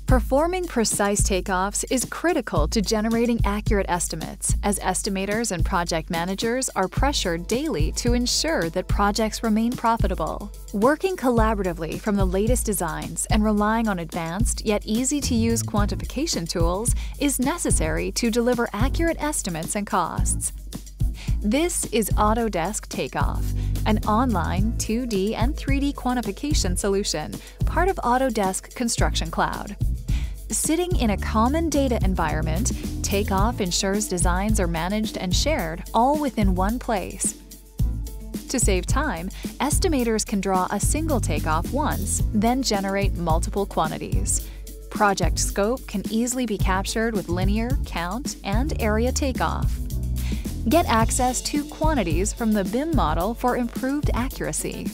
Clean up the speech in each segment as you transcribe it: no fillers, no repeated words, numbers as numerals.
Performing precise takeoffs is critical to generating accurate estimates, as estimators and project managers are pressured daily to ensure that projects remain profitable. Working collaboratively from the latest designs and relying on advanced yet easy-to-use quantification tools is necessary to deliver accurate estimates and costs. This is Autodesk Takeoff, an online 2D and 3D quantification solution, part of Autodesk Construction Cloud. Sitting in a common data environment, Takeoff ensures designs are managed and shared all within one place. To save time, estimators can draw a single takeoff once, then generate multiple quantities. Project scope can easily be captured with linear, count, and area takeoff. Get access to quantities from the BIM model for improved accuracy.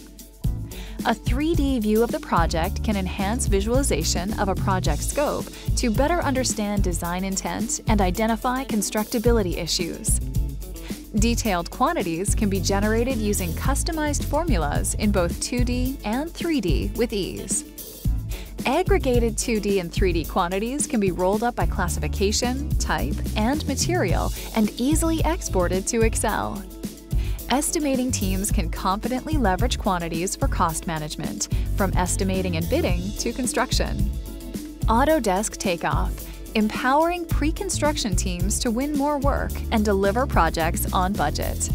A 3D view of the project can enhance visualization of a project scope to better understand design intent and identify constructability issues. Detailed quantities can be generated using customized formulas in both 2D and 3D with ease. Aggregated 2D and 3D quantities can be rolled up by classification, type, and material and easily exported to Excel. Estimating teams can confidently leverage quantities for cost management, from estimating and bidding to construction. Autodesk Takeoff, empowering pre-construction teams to win more work and deliver projects on budget.